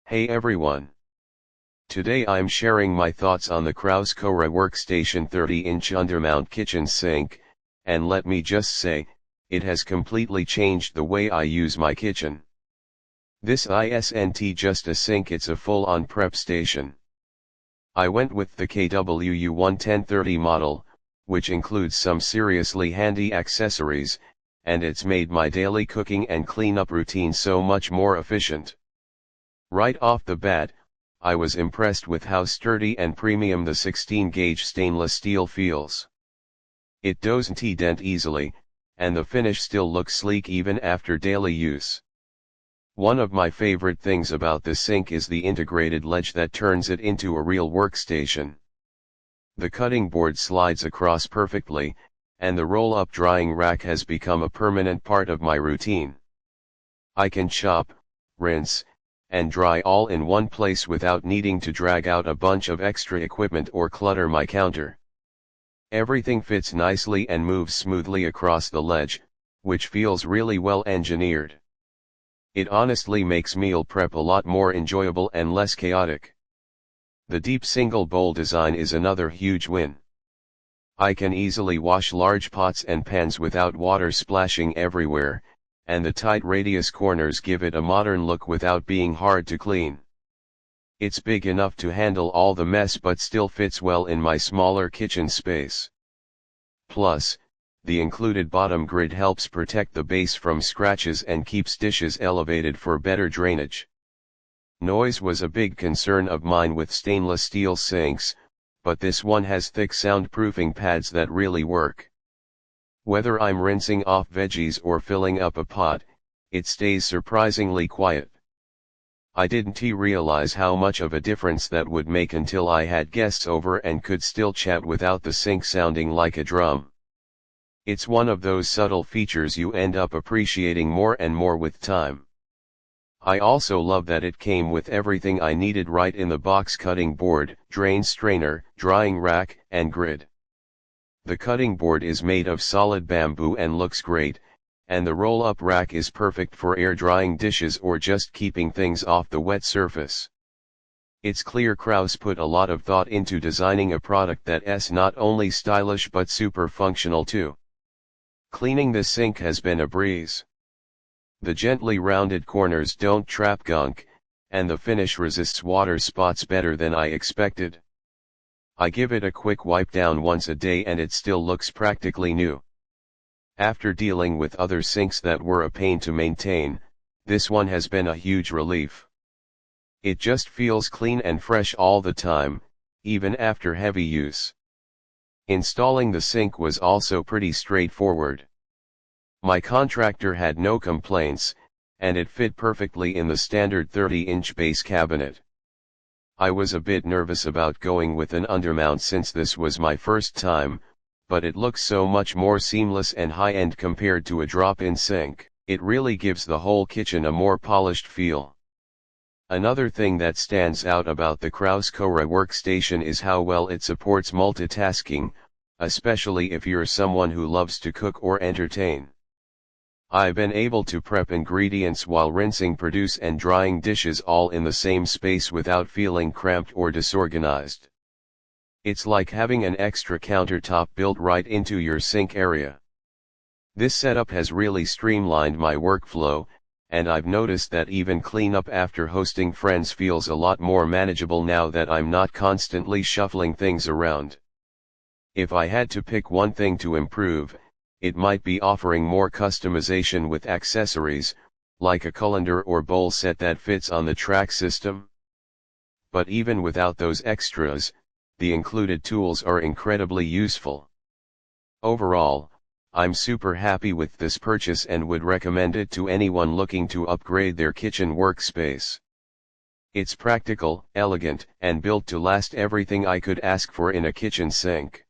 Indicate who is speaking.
Speaker 1: Hey everyone! Today I'm sharing my thoughts on the KRAUS Kore Workstation 30-inch undermount kitchen sink, and let me just say, it has completely changed the way I use my kitchen. This isn't just a sink, it's a full-on prep station. I went with the KWU11030 model, which includes some seriously handy accessories, and it's made my daily cooking and cleanup routine so much more efficient. Right off the bat, I was impressed with how sturdy and premium the 16-gauge stainless steel feels. It doesn't dent easily, and the finish still looks sleek even after daily use. One of my favorite things about the sink is the integrated ledge that turns it into a real workstation. The cutting board slides across perfectly, and the roll-up drying rack has become a permanent part of my routine. I can chop, rinse, and dry all in one place without needing to drag out a bunch of extra equipment or clutter my counter. Everything fits nicely and moves smoothly across the ledge, which feels really well engineered. It honestly makes meal prep a lot more enjoyable and less chaotic. The deep single bowl design is another huge win. I can easily wash large pots and pans without water splashing everywhere, and the tight radius corners give it a modern look without being hard to clean. It's big enough to handle all the mess but still fits well in my smaller kitchen space. Plus, the included bottom grid helps protect the base from scratches and keeps dishes elevated for better drainage. Noise was a big concern of mine with stainless steel sinks, but this one has thick soundproofing pads that really work. Whether I'm rinsing off veggies or filling up a pot, it stays surprisingly quiet. I didn't realize how much of a difference that would make until I had guests over and could still chat without the sink sounding like a drum. It's one of those subtle features you end up appreciating more and more with time. I also love that it came with everything I needed right in the box: cutting board, drain strainer, drying rack, and grid. The cutting board is made of solid bamboo and looks great, and the roll-up rack is perfect for air drying dishes or just keeping things off the wet surface. It's clear KRAUS put a lot of thought into designing a product that's not only stylish but super functional too. Cleaning this sink has been a breeze. The gently rounded corners don't trap gunk, and the finish resists water spots better than I expected. I give it a quick wipe down once a day and it still looks practically new. After dealing with other sinks that were a pain to maintain, this one has been a huge relief. It just feels clean and fresh all the time, even after heavy use. Installing the sink was also pretty straightforward. My contractor had no complaints, and it fit perfectly in the standard 30-inch base cabinet. I was a bit nervous about going with an undermount since this was my first time, but it looks so much more seamless and high-end compared to a drop-in sink. It really gives the whole kitchen a more polished feel. Another thing that stands out about the KRAUS Kore Workstation is how well it supports multitasking, especially if you're someone who loves to cook or entertain. I've been able to prep ingredients while rinsing produce and drying dishes all in the same space without feeling cramped or disorganized. It's like having an extra countertop built right into your sink area. This setup has really streamlined my workflow, and I've noticed that even cleanup after hosting friends feels a lot more manageable now that I'm not constantly shuffling things around. If I had to pick one thing to improve, it might be offering more customization with accessories, like a colander or bowl set that fits on the track system. But even without those extras, the included tools are incredibly useful. Overall, I'm super happy with this purchase and would recommend it to anyone looking to upgrade their kitchen workspace. It's practical, elegant, and built to last, everything I could ask for in a kitchen sink.